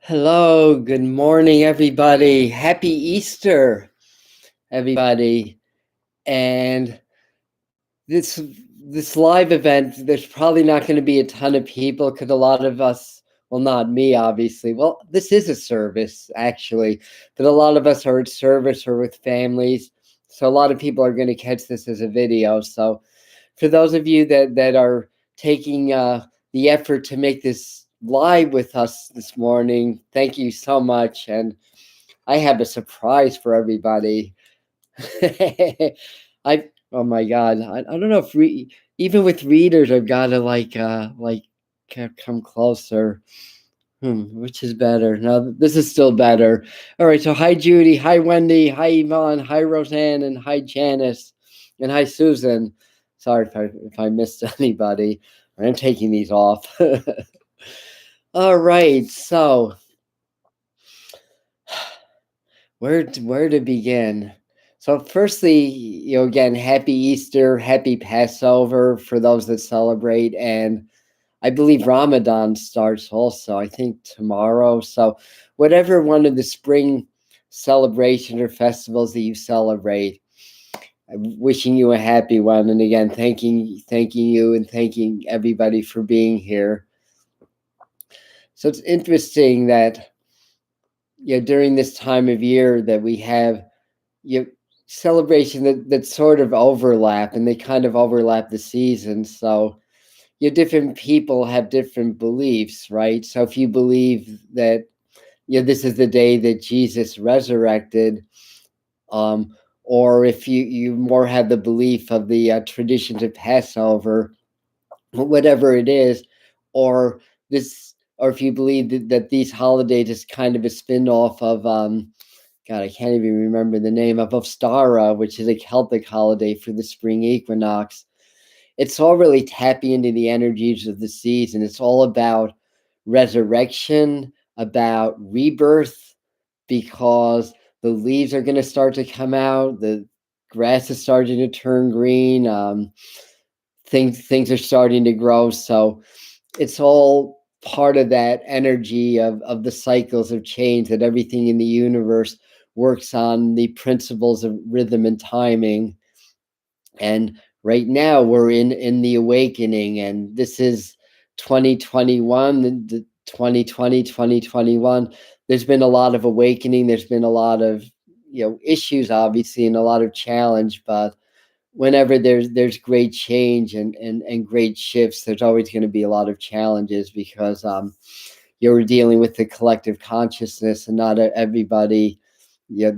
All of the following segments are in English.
Hello, good morning, everybody. Happy Easter, everybody. And this this live event, there's probably not going to be a ton of people because a lot of us, well, not me, obviously. Well, this is a service, actually, but a lot of us are at service or with families. So a lot of people are going to catch this as a video. So for those of you that are taking the effort to make this live with us this morning, thank you so much. And I have a surprise for everybody. I Oh my god, I don't know if even with readers I've got to come closer. Which is better? No, this is still better. All right, so hi Judy, hi Wendy, hi Yvonne, hi Roseanne, and hi Janice, and hi Susan. Sorry if I missed anybody. I'm taking these off. All right, so where to begin? So firstly, again, happy Easter, happy Passover for those that celebrate, and I believe Ramadan starts also, I think tomorrow. So whatever one of the spring celebrations or festivals that you celebrate, I'm wishing you a happy one. And again, thanking you and thanking everybody for being here. So it's interesting that during this time of year that we have celebration that sort of overlap, and they kind of overlap the seasons. So different people have different beliefs, right? So if you believe that this is the day that Jesus resurrected, um, or if you more have the belief of the traditions of Passover, whatever it is, or or if you believe that these holidays is kind of a spin-off of God, I can't even remember the name of Ostara, which is a Celtic holiday for the spring equinox. It's all really tapping into the energies of the season. It's all about resurrection, about rebirth, because the leaves are going to start to come out. The grass is starting to turn green. Things are starting to grow. So it's all part of that energy of the cycles of change, that everything in the universe works on the principles of rhythm and timing. And right now we're in the awakening, and this is 2021, the 2020 2021. There's been a lot of awakening, there's been a lot of issues, obviously, and a lot of challenge, but whenever there's great change and great shifts, there's always going to be a lot of challenges, because you're dealing with the collective consciousness, and not everybody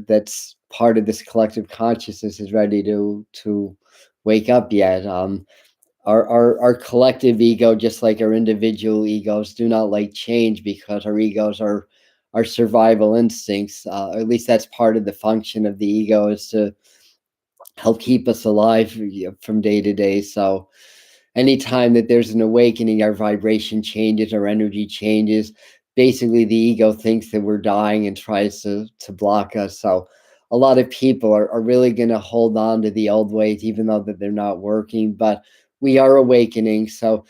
that's part of this collective consciousness is ready to wake up yet. Our collective ego, just like our individual egos, do not like change, because our egos are our survival instincts. Or at least that's part of the function of the ego, is to help keep us alive from day to day. So anytime that there's an awakening, our vibration changes, our energy changes. Basically, the ego thinks that we're dying and tries to block us. So a lot of people are really going to hold on to the old ways, even though that they're not working. But we are awakening. So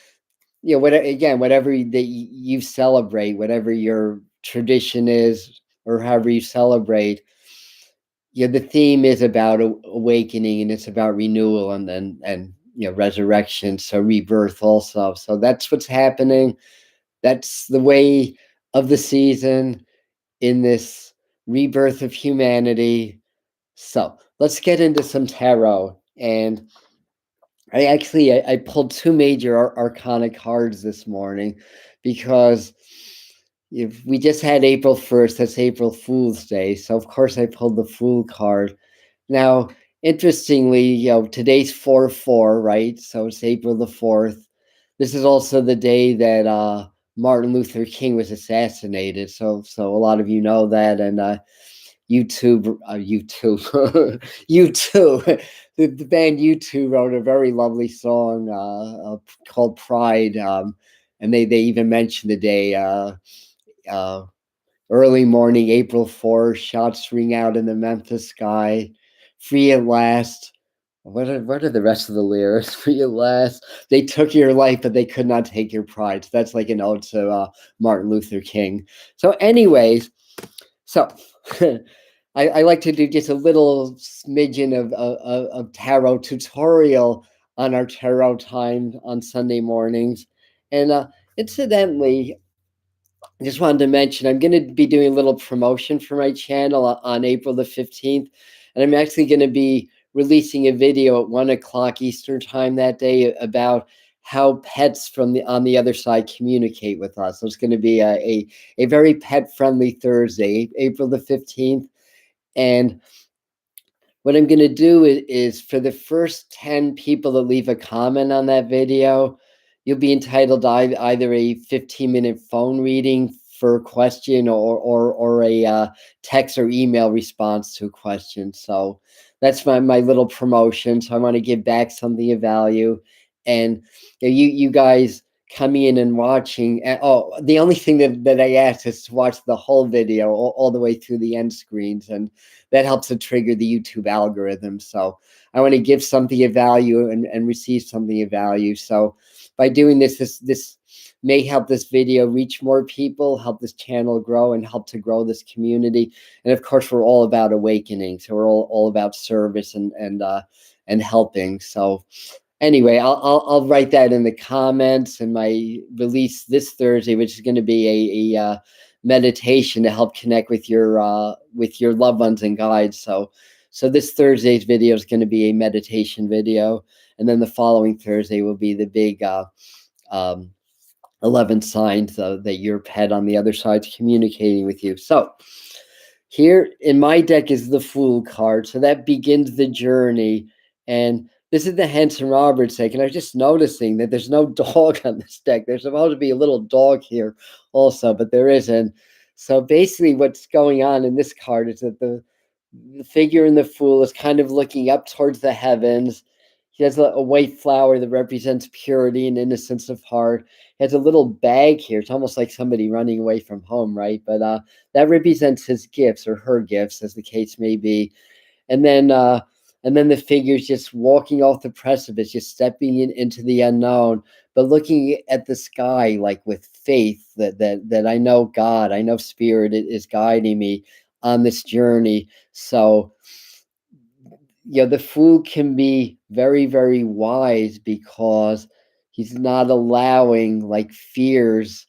whatever that you celebrate, whatever your tradition is, or however you celebrate, the theme is about awakening, and it's about renewal, and resurrection, so rebirth also. So that's what's happening. That's the way of the season in this rebirth of humanity. So let's get into some tarot. And I pulled two major arcana cards this morning, because if we just had April 1st, that's April Fool's Day. So of course I pulled the Fool card. Now, interestingly, today's 4/4, right? So it's April the 4th. This is also the day that Martin Luther King was assassinated. So a lot of you know that, and YouTube, YouTube, the band U2 wrote a very lovely song called Pride, and they even mentioned the day. Uh, Early morning, April 4th, shots ring out in the Memphis sky. Free at last. what are the rest of the lyrics for your last? They took your life, but they could not take your pride. So that's like an ode to Martin Luther King. So, anyways, so I like to do just a little smidgen of tarot tutorial on our tarot time on Sunday mornings. And incidentally, I just wanted to mention I'm going to be doing a little promotion for my channel on April the 15th. And I'm actually going to be releasing a video at 1 o'clock Eastern time that day about how pets from the on the other side communicate with us. So it's going to be a very pet friendly Thursday, April the 15th. And what I'm going to do is for the first 10 people that leave a comment on that video, you'll be entitled to either a 15-minute phone reading for a question or a text or email response to a question. So that's my little promotion. So I want to give back something of value. And you guys coming in and watching. Oh, the only thing that I ask is to watch the whole video all the way through the end screens. And that helps to trigger the YouTube algorithm. So I want to give something of value and receive something of value. So by doing this may help this video reach more people, help this channel grow, and help to grow this community. And of course, we're all about awakening. So we're all about service and helping. So anyway, I'll write that in the comments in my release this Thursday, which is going to be a meditation to help connect with your loved ones and guides. So this Thursday's video is going to be a meditation video, and then the following Thursday will be the big 11 signs that your pet on the other side is communicating with you. So here in my deck is the Fool card. So that begins the journey. And this is the Henson Roberts deck. And I was just noticing that there's no dog on this deck. There's supposed to be a little dog here also, but there isn't. So basically what's going on in this card is that the figure in the Fool is kind of looking up towards the heavens. He has a white flower that represents purity and innocence of heart. He has a little bag here. It's almost like somebody running away from home, right? But that represents his gifts or her gifts, as the case may be. And then the figure's just walking off the precipice, just stepping into the unknown, but looking at the sky like with faith that I know God, I know Spirit is guiding me on this journey. So the Fool can be very, very wise because he's not allowing like fears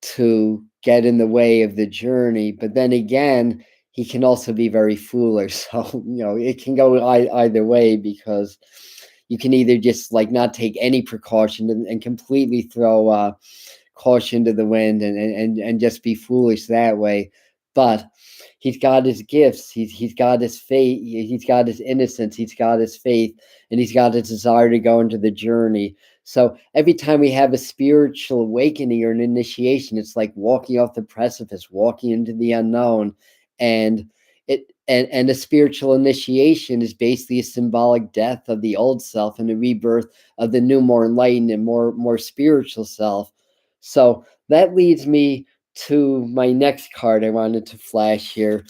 to get in the way of the journey. But then again, he can also be very foolish. So, it can go either way because you can either just like not take any precaution and completely throw caution to the wind and just be foolish that way. But he's got his gifts. He's got his faith. He's got his innocence. He's got his faith, and he's got his desire to go into the journey. So every time we have a spiritual awakening or an initiation, it's like walking off the precipice, walking into the unknown, and a spiritual initiation is basically a symbolic death of the old self and the rebirth of the new, more enlightened and more spiritual self. So that leads me to my next card I wanted to flash here.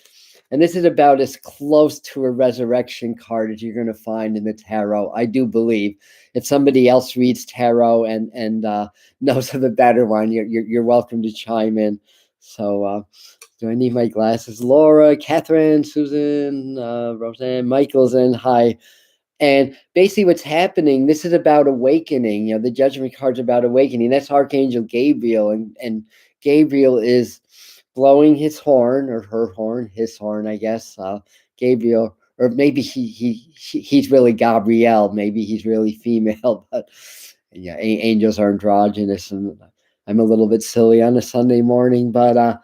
And this is about as close to a resurrection card as you're going to find in the tarot, I do believe. If somebody else reads tarot and knows of a better one, you're welcome to chime in. So do I need my glasses? Laura, Catherine, Susan, Roseanne, Michael's in. Hi. And basically what's happening, this is about awakening. The judgment card's about awakening. That's Archangel Gabriel. And Gabriel is blowing his horn or her horn, his horn, I guess. Gabriel, or maybe he's really Gabrielle. Maybe he's really female. But yeah, angels are androgynous, and I'm a little bit silly on a Sunday morning. But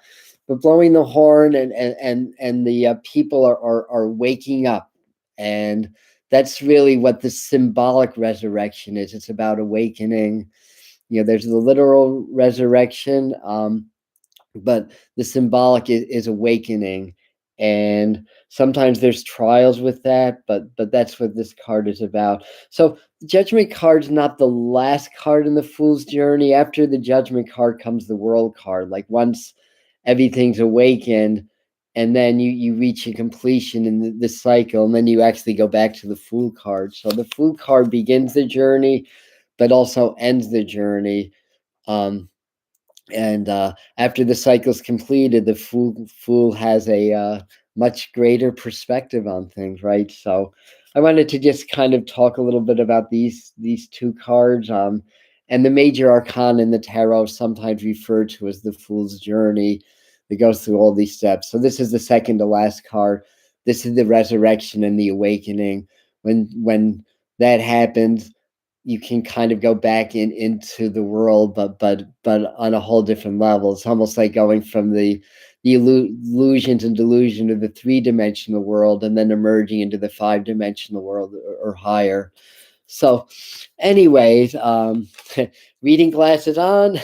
blowing the horn and the people are waking up, and that's really what the symbolic resurrection is. It's about awakening. There's the literal resurrection, but the symbolic is awakening. And sometimes there's trials with that, but that's what this card is about. So the Judgment card's not the last card in the Fool's journey. After the Judgment card comes the World card. Like once everything's awakened, and then you reach a completion in the cycle, and then you actually go back to the Fool card. So the Fool card begins the journey, but also ends the journey. Um, and after the cycle's completed, the fool has a much greater perspective on things, right? So I wanted to just kind of talk a little bit about these two cards, and the major arcana in the tarot, sometimes referred to as the Fool's Journey, that goes through all these steps. So this is the second to last card. This is the resurrection and the awakening. When that happens, you can kind of go back into the world, but on a whole different level. It's almost like going from the illusions and delusion of the three-dimensional world, and then emerging into the five-dimensional world, or higher. So anyways, reading glasses on.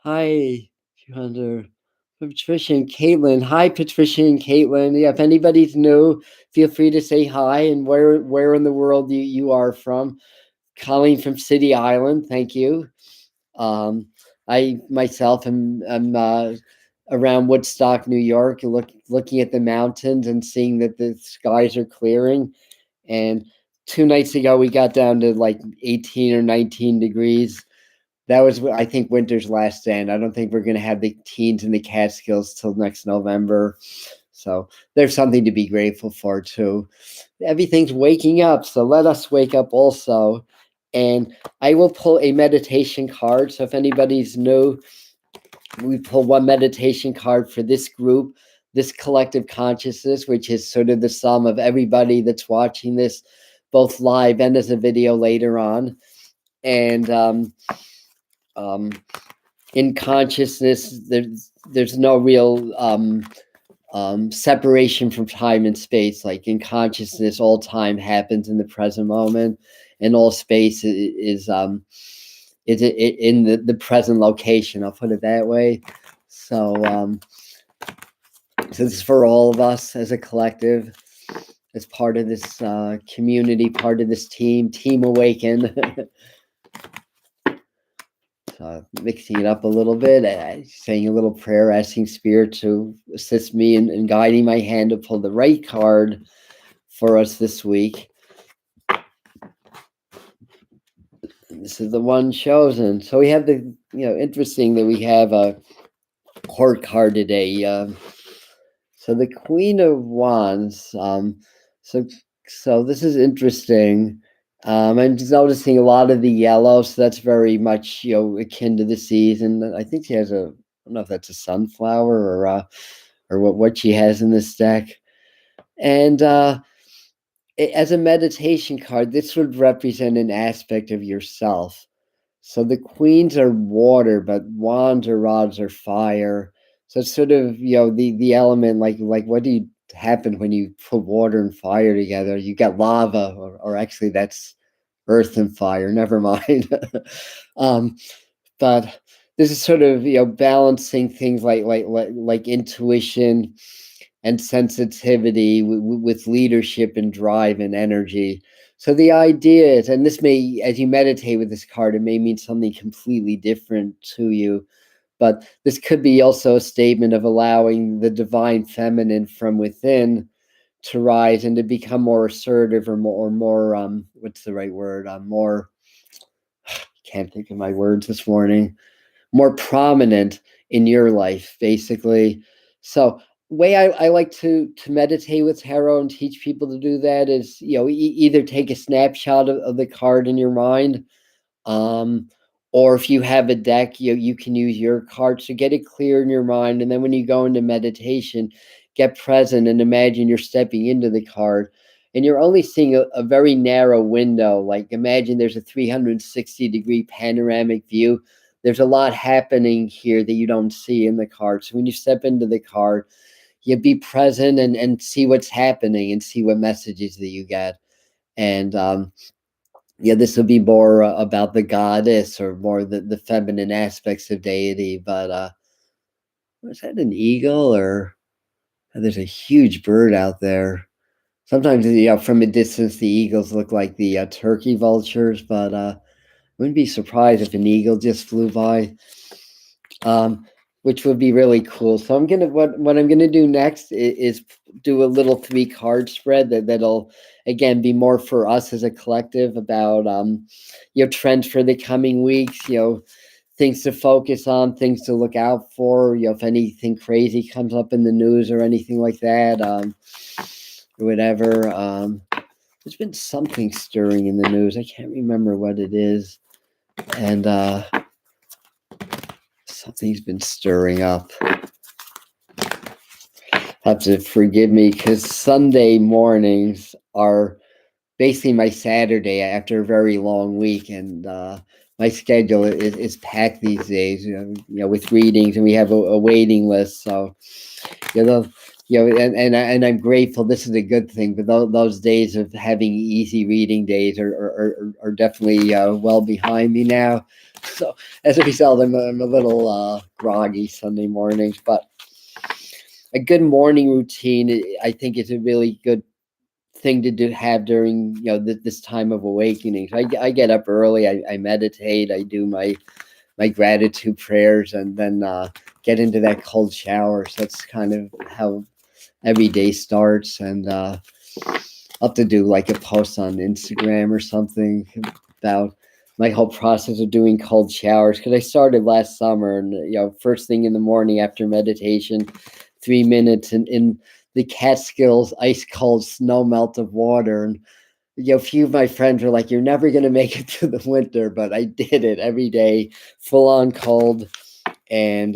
Hi, Hunter. Patricia and Caitlin. Hi, Patricia and Caitlin. Yeah, if anybody's new, feel free to say hi and where in the world you are from. Colleen from City Island, thank you. I myself am around Woodstock, New York, looking at the mountains and seeing that the skies are clearing. And 2 nights ago, we got down to like 18 or 19 degrees. That was, I think, winter's last stand. I don't think we're going to have the teens in the Catskills till next November. So there's something to be grateful for too. Everything's waking up, so let us wake up also. And I will pull a meditation card. So if anybody's new, we pull one meditation card for this group, this collective consciousness, which is sort of the sum of everybody that's watching this, both live and as a video later on. And in consciousness, there's no real separation from time and space. Like in consciousness, all time happens in the present moment, and all space is in the present location. I'll put it that way. So, so this is for all of us as a collective, as part of this community, part of this team Awaken. So mixing it up a little bit, saying a little prayer, asking Spirit to assist me in guiding my hand to pull the right card for us this week. And this is the one chosen. So we have interesting that we have a court card today. So the Queen of Wands. So this is interesting. I'm just noticing a lot of the yellow, so that's very much akin to the season. I think she has I don't know if that's a sunflower or what she has in this deck. And as a meditation card, this would represent an aspect of yourself. So the queens are water, but wands or rods are fire. So it's sort of the element, like what do you happen when you put water and fire together? You get lava, or actually that's earth and fire. Never mind. But this is sort of balancing things like intuition and sensitivity with leadership and drive and energy. So the idea is, and this may, as you meditate with this card, it may mean something completely different to you, but this could be also a statement of allowing the divine feminine from within to rise and to become more assertive, or more what's the right word? More, can't think of my words this morning, more prominent in your life, basically. So way I like to meditate with tarot and teach people to do that is, either take a snapshot of the card in your mind, or if you have a deck, you can use your cards to get it clear in your mind. And then when you go into meditation, get present and imagine you're stepping into the card, and you're only seeing a very narrow window. Like imagine there's a 360-degree panoramic view. There's a lot happening here that you don't see in the card. So when you step into the card, you be present and see what's happening and see what messages that you get. And this will be more about the goddess, or more the feminine aspects of deity. But was that an eagle, or there's a huge bird out there? Sometimes, from a distance, the eagles look like the turkey vultures, but wouldn't be surprised if an eagle just flew by. which would be really cool. So I'm gonna what I'm gonna do next is do a little 3 card spread that'll again be more for us as a collective about trends for the coming weeks, things to focus on, things to look out for, if anything crazy comes up in the news or anything like that, or whatever. There's been something stirring in the news. I can't remember what it is, and something's been stirring up. Have to forgive me because Sunday mornings are basically my Saturday after a very long week, and my schedule is packed these days. With readings, and we have a waiting list. So, you know, and I'm grateful. This is a good thing. But those days of having easy reading days are definitely well behind me now. So as a result, I'm a little groggy Sunday mornings, but a good morning routine, I think, is a really good thing to have during this time of awakening. So I get up early, I meditate, I do my gratitude prayers, and then get into that cold shower. So that's kind of how every day starts. And I'll have to do like a post on Instagram or something about my whole process of doing cold showers, because I started last summer, and first thing in the morning after meditation, 3 minutes in the Catskills ice cold snow melt of water. And a few of my friends were like, "You're never gonna make it through the winter," but I did it every day, full on cold. And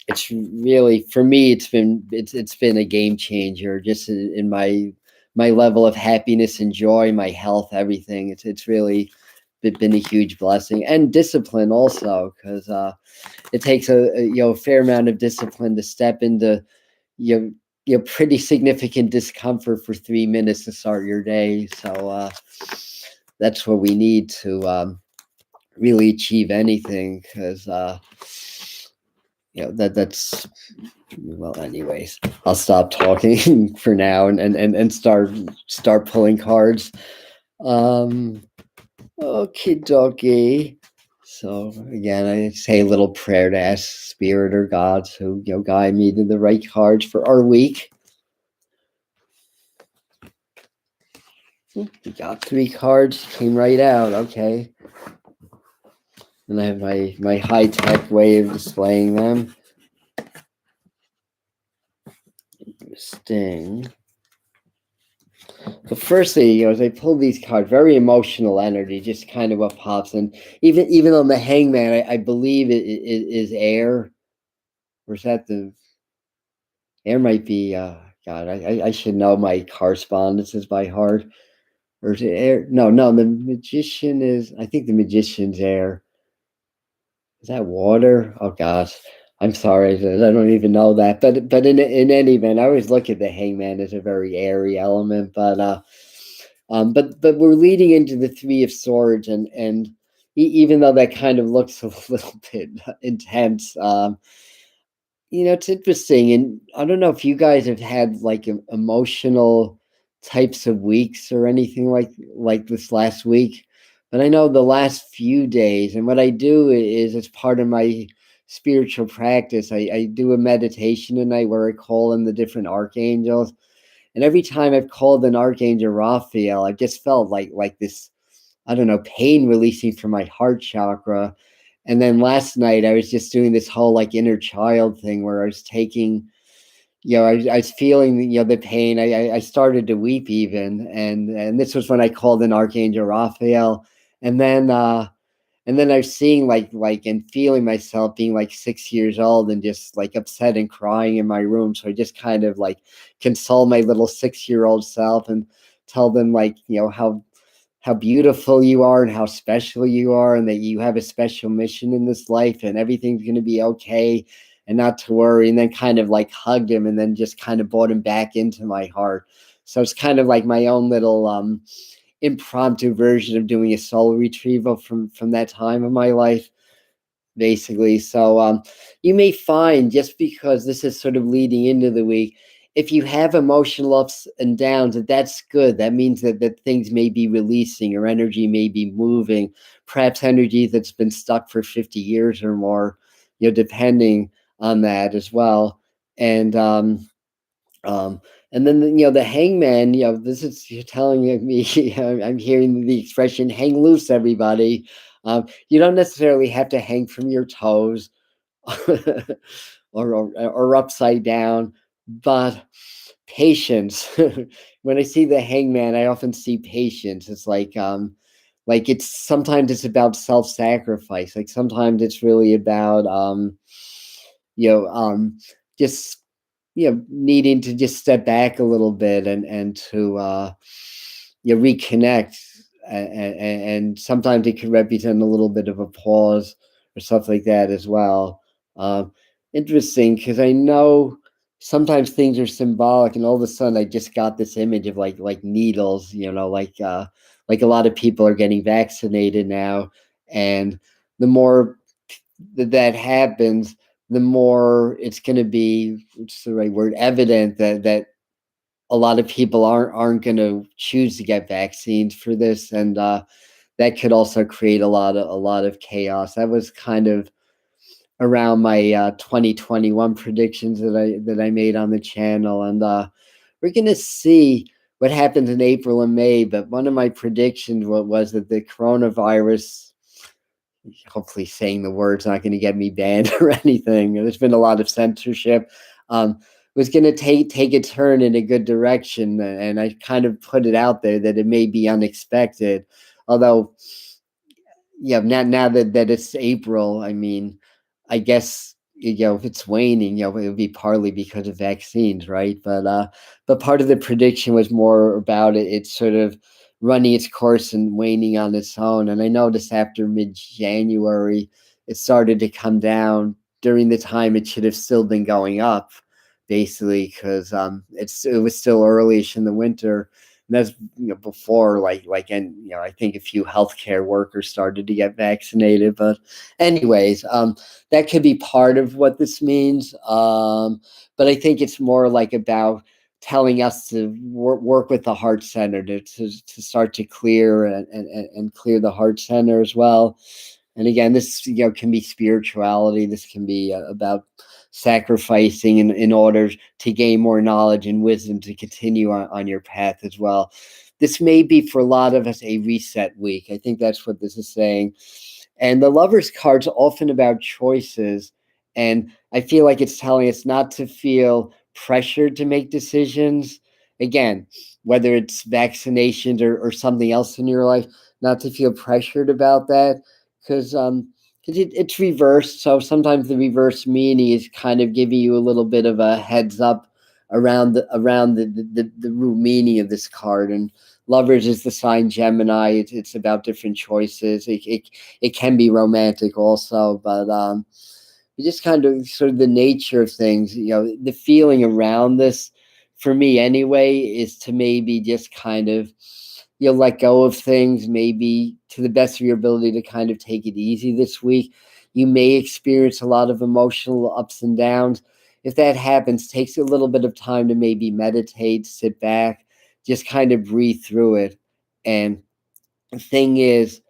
it's really, for me, it's been a game changer, just in my level of happiness and joy, my health, everything. It's really been a huge blessing, and discipline also, because it takes a fair amount of discipline to step into you pretty significant discomfort for 3 minutes to start your day. So that's what we need to really achieve anything, because that's, well, anyways, I'll stop talking for now, and start pulling cards. um Okie dokie. So again, I say a little prayer to ask spirit or God to guide me to the right cards for our week. We got 3 cards, came right out. Okay. And I have my high-tech way of displaying them. Interesting. So firstly, as I pull these cards, very emotional energy, just kind of what pops in. Even on the Hangman, I believe it is air. Or is that the air? Might be God, I should know my correspondences by heart. Or is it air? No, the magician is, I think the magician's air. Is that water? Oh gosh, I'm sorry, I don't even know that. But in any event, I always look at the Hangman as a very airy element. But we're leading into the Three of Swords, and even though that kind of looks a little bit intense, it's interesting. And I don't know if you guys have had like emotional types of weeks or anything like this last week, but I know the last few days, and what I do is, as part of my spiritual practice, I do a meditation at night where I call in the different archangels. And every time I've called an archangel Raphael, I've just felt like this, I don't know, pain releasing from my heart chakra. And then last night I was just doing this whole like inner child thing where I was taking, I was feeling, the pain. I started to weep even, and this was when I called in Archangel Raphael, and then I was seeing and feeling myself being like 6 years old and just like upset and crying in my room. So I just kind of like console my little 6-year-old self and tell them how beautiful you are and how special you are, and that you have a special mission in this life, and everything's going to be okay, and not to worry. And then kind of like hugged him, and then just kind of brought him back into my heart. So it's kind of like my own little impromptu version of doing a soul retrieval from that time of my life, basically. So you may find, just because this is sort of leading into the week, if you have emotional ups and downs, that's good. That means that things may be releasing, or energy may be moving, perhaps energy that's been stuck for 50 years or more, depending on that as well. And um, and then the hangman. This is you're telling me. I'm hearing the expression "hang loose, everybody." You don't necessarily have to hang from your toes, or upside down, but patience. When I see the hangman, I often see patience. It's like it's sometimes it's about self-sacrifice. Like sometimes it's really about you know just needing to just step back a little bit and to reconnect, and sometimes it can represent a little bit of a pause or stuff like that as well. um, Interesting, because I know sometimes things are symbolic, and all of a sudden I just got this image of like needles, like a lot of people are getting vaccinated now, and the more that happens, the more it's going to be, what's the right word, evident that a lot of people aren't going to choose to get vaccines for this, and that could also create a lot of chaos. That was kind of around my 2021 predictions that I made on the channel, and we're going to see what happens in April and May. But one of my predictions was that the coronavirus, hopefully saying the word's not going to get me banned or anything. There's been a lot of censorship. Um, was going to take a turn in a good direction, and I kind of put it out there that it may be unexpected. Although, yeah, now that it's April, I mean, I guess if it's waning, it would be partly because of vaccines, right? But part of the prediction was more about it's sort of running its course and waning on its own. And I noticed after mid-January, it started to come down. During the time it should have still been going up, basically, because it was still earlyish in the winter. And that's before and I think a few healthcare workers started to get vaccinated. But anyways, that could be part of what this means. But I think it's more like about telling us to work with the heart center to start to clear and clear the heart center as well. And again, this can be spirituality. This can be about sacrificing in order to gain more knowledge and wisdom to continue on your path as well. This may be for a lot of us a reset week. I think that's what this is saying. And the Lover's card's often about choices. And I feel like it's telling us not to feel pressured to make decisions. Again, whether it's vaccinations or something else in your life, not to feel pressured about that. Because it's reversed. So sometimes the reverse meaning is kind of giving you a little bit of a heads up around the root meaning of this card. And Lovers is the sign Gemini. It's about different choices. It can be romantic also, but just kind of sort of the nature of things. The feeling around this, for me anyway, is to maybe just kind of let go of things, maybe to the best of your ability to kind of take it easy this week. You may experience a lot of emotional ups and downs. If that happens, takes a little bit of time to maybe meditate, sit back, just kind of breathe through it. And the thing is,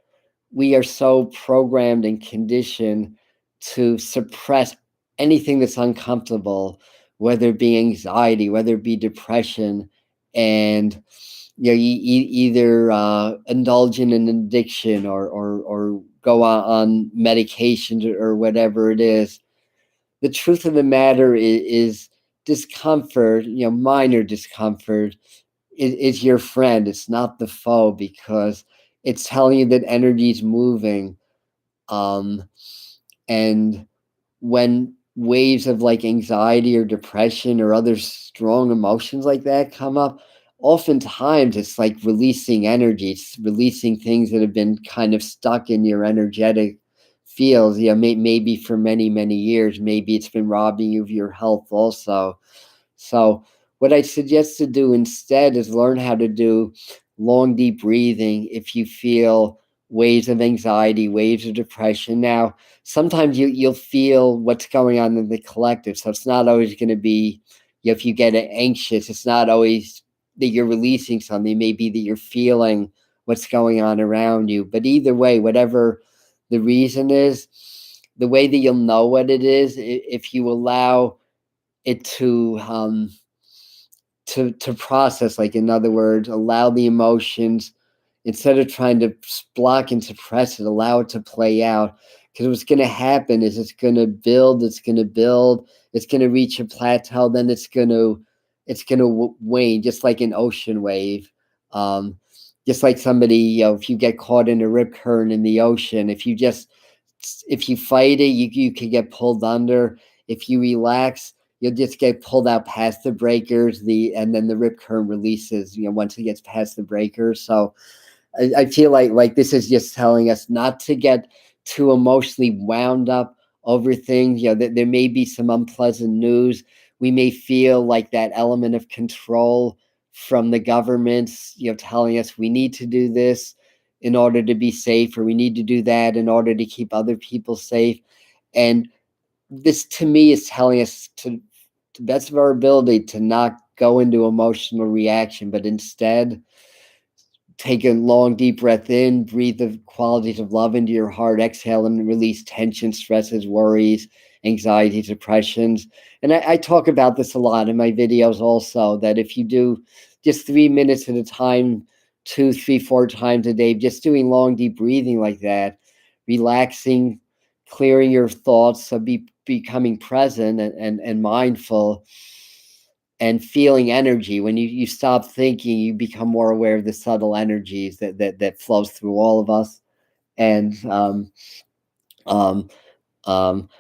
we are so programmed and conditioned to suppress anything that's uncomfortable, whether it be anxiety, whether it be depression, and either indulge in an addiction or go on medications or whatever it is. The truth of the matter is discomfort, minor discomfort, is your friend. It's not the foe, because it's telling you that energy is moving. Um, and when waves of like anxiety or depression or other strong emotions like that come up, oftentimes it's like releasing energy. It's releasing things that have been kind of stuck in your energetic fields. Maybe for many, many years. Maybe it's been robbing you of your health also. So what I suggest to do instead is learn how to do long, deep breathing if you feel waves of anxiety, waves of depression. Now, sometimes you'll feel what's going on in the collective. So it's not always going to be, if you get anxious, it's not always that you're releasing something. It may be that you're feeling what's going on around you. But either way, whatever the reason is, the way that you'll know what it is, if you allow it to process, like, in other words, allow the emotions, instead of trying to block and suppress it, allow it to play out. Because what's going to happen is it's going to build, it's going to build, it's going to reach a plateau, then it's going to wane, just like an ocean wave. um, just like somebody, if you get caught in a rip current in the ocean, if you fight it, you can get pulled under. If you relax, you'll just get pulled out past the breakers, and then the rip current releases, once it gets past the breakers. So I feel like this is just telling us not to get too emotionally wound up over things. There may be some unpleasant news. We may feel like that element of control from the governments, telling us we need to do this in order to be safe, or we need to do that in order to keep other people safe. And this, to me, is telling us to the best of our ability to not go into emotional reaction, but instead take a long, deep breath in, breathe the qualities of love into your heart, exhale and release tension, stresses, worries, anxieties, depressions. And I talk about this a lot in my videos also, that if you do just 3 minutes at a time, 2, 3, 4 times a day, just doing long, deep breathing like that, relaxing, clearing your thoughts, so becoming present and mindful, and feeling energy. When you stop thinking, you become more aware of the subtle energies that flows through all of us. And um,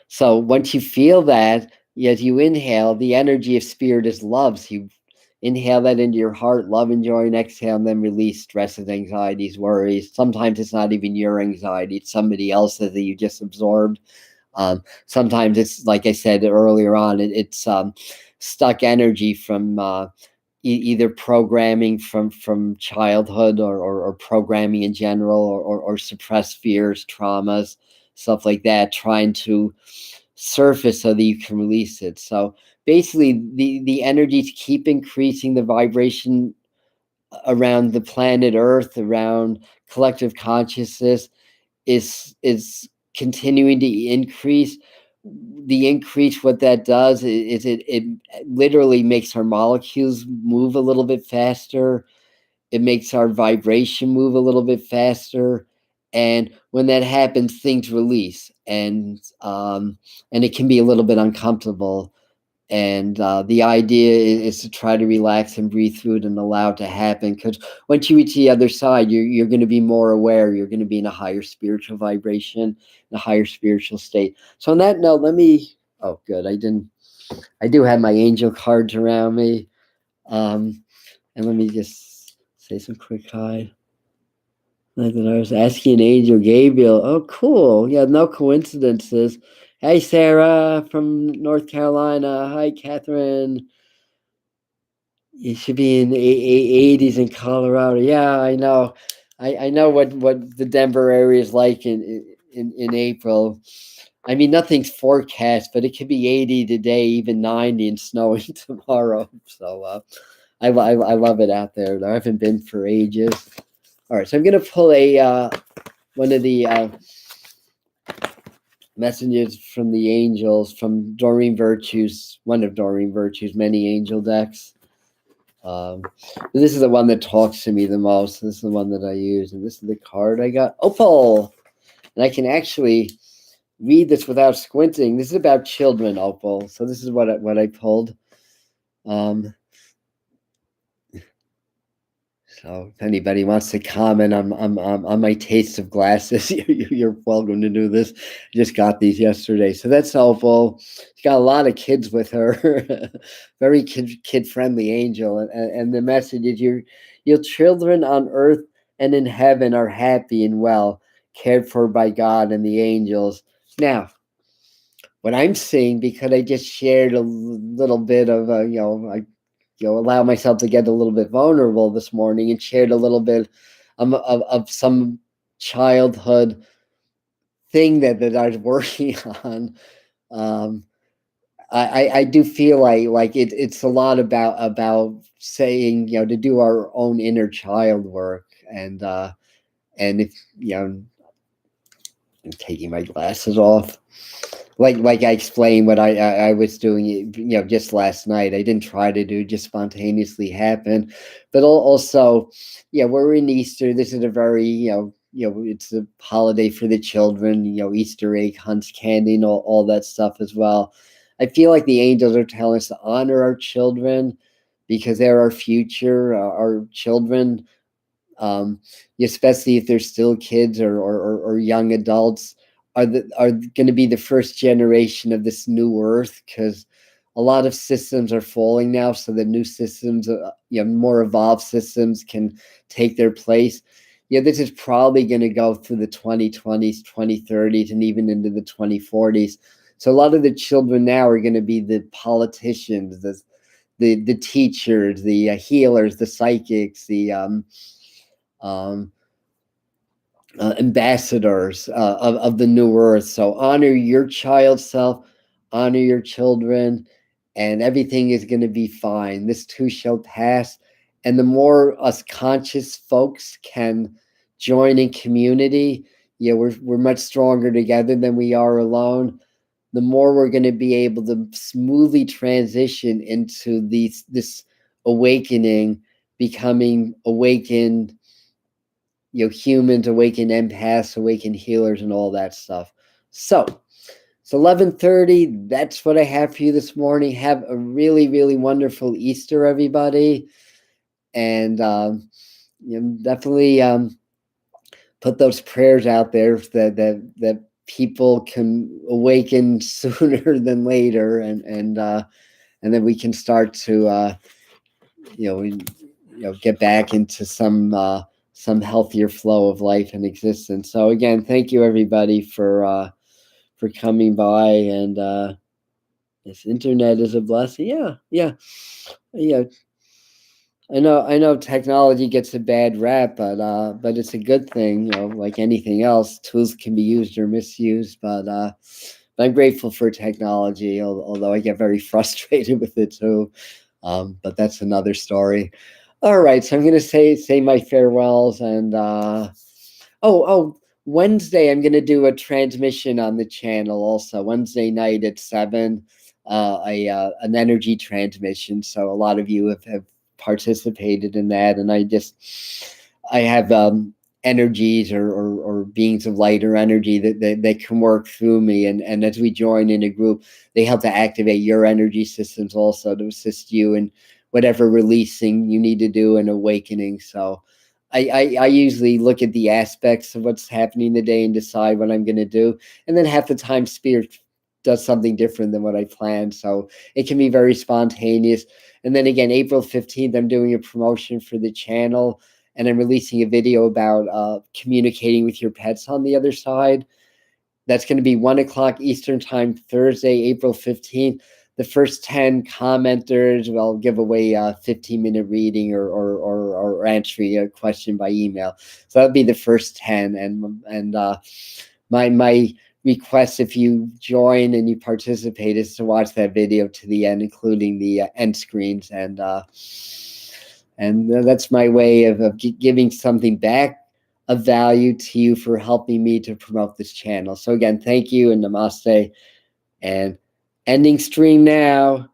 so once you feel that, as you inhale, the energy of spirit is love. So you inhale that into your heart, love and joy, and exhale, and then release stresses, anxieties, worries. Sometimes it's not even your anxiety, it's somebody else's that you just absorbed. Sometimes it's, like I said earlier on, it's stuck energy from either programming from childhood, or programming in general, or suppressed fears, traumas, stuff like that, trying to surface so that you can release it. So basically, the energies keep increasing, the vibration around the planet Earth, around collective consciousness, is continuing to increase. The increase, what that does is it literally makes our molecules move a little bit faster. It makes our vibration move a little bit faster. And when that happens, things release, and it can be a little bit uncomfortable. And the idea is to try to relax and breathe through it and allow it to happen. Because once you reach the other side, you're going to be more aware. You're going to be in a higher spiritual vibration, in a higher spiritual state. So on that note, oh, good. I do have my angel cards around me. And let me just say some quick hi. Like that, I was asking Angel Gabriel. Oh, cool. Yeah, no coincidences. Hey, Sarah from North Carolina. Hi, Catherine. You should be in the 80s in Colorado. Yeah, I know. I know what the Denver area is like in April. I mean, nothing's forecast, but it could be 80 today, even 90, and snowing tomorrow. So I love it out there. I haven't been for ages. All right, so I'm gonna pull one of the messages from the angels, from Doreen Virtue's, one of Doreen Virtue's many angel decks. This is the one that talks to me the most. This is the one that I use, and this is the card I got. Opal, and I can actually read this without squinting. This is about children, Opal. So this is what I pulled. So if anybody wants to comment on my taste of glasses, you're welcome to do this. I just got these yesterday. So that's Opal. She's got a lot of kids with her. Very kid-friendly angel. And the message is, your children on earth and in heaven are happy and well, cared for by God and the angels. Now, what I'm seeing, because I just shared a little bit of, allow myself to get a little bit vulnerable this morning, and shared a little bit of some childhood thing that I was working on. Um, I do feel like it's a lot about saying, to do our own inner child work, and if I'm taking my glasses off. Like I explained what I was doing, just last night. I didn't try to do, just spontaneously happened. But also, yeah, we're in Easter. This is a very, it's a holiday for the children, Easter egg hunts, candy, and all that stuff as well. I feel like the angels are telling us to honor our children because they're our future, our children, um, especially if they're still kids or young adults, are going to be the first generation of this new earth, because a lot of systems are falling now, so the new systems, more evolved systems can take their place. Yeah, this is probably going to go through the 2020s, 2030s, and even into the 2040s. So a lot of the children now are going to be the politicians, the teachers, the healers, the psychics, the um, ambassadors of the new earth. So honor your child self, honor your children, and everything is going to be fine. This too shall pass. And the more us conscious folks can join in community, we're much stronger together than we are alone. The more we're going to be able to smoothly transition into this awakening, becoming awakened, humans, awaken empaths, awaken healers, and all that stuff. So it's 11:30. That's what I have for you this morning. Have a really, really wonderful Easter, everybody, and definitely put those prayers out there that people can awaken sooner than later, and then we can start to get back into some healthier flow of life and existence. So again, thank you everybody for coming by, and this internet is a blessing. Yeah. I know technology gets a bad rap, but it's a good thing. Like anything else, tools can be used or misused. But I'm grateful for technology, although I get very frustrated with it too. But that's another story. All right, so I'm going to say my farewells, and Wednesday I'm going to do a transmission on the channel also. Wednesday night at 7, an energy transmission. So a lot of you have participated in that, and I have energies or beings of light or energy that can work through me, and as we join in a group, they help to activate your energy systems also to assist you in whatever releasing you need to do and awakening. So I usually look at the aspects of what's happening today and decide what I'm going to do, and then half the time spirit does something different than what I planned, so it can be very spontaneous. And then again, April 15th, I'm doing a promotion for the channel, and I'm releasing a video about communicating with your pets on the other side. That's going to be 1 o'clock Eastern time, Thursday, April 15th. The first 10 commenters will give away a 15-minute reading or answering a question by email. So that'll be the first 10. And my request, if you join and you participate, is to watch that video to the end, including the end screens. And that's my way of giving something back of value to you for helping me to promote this channel. So again, thank you and namaste, and ending stream now.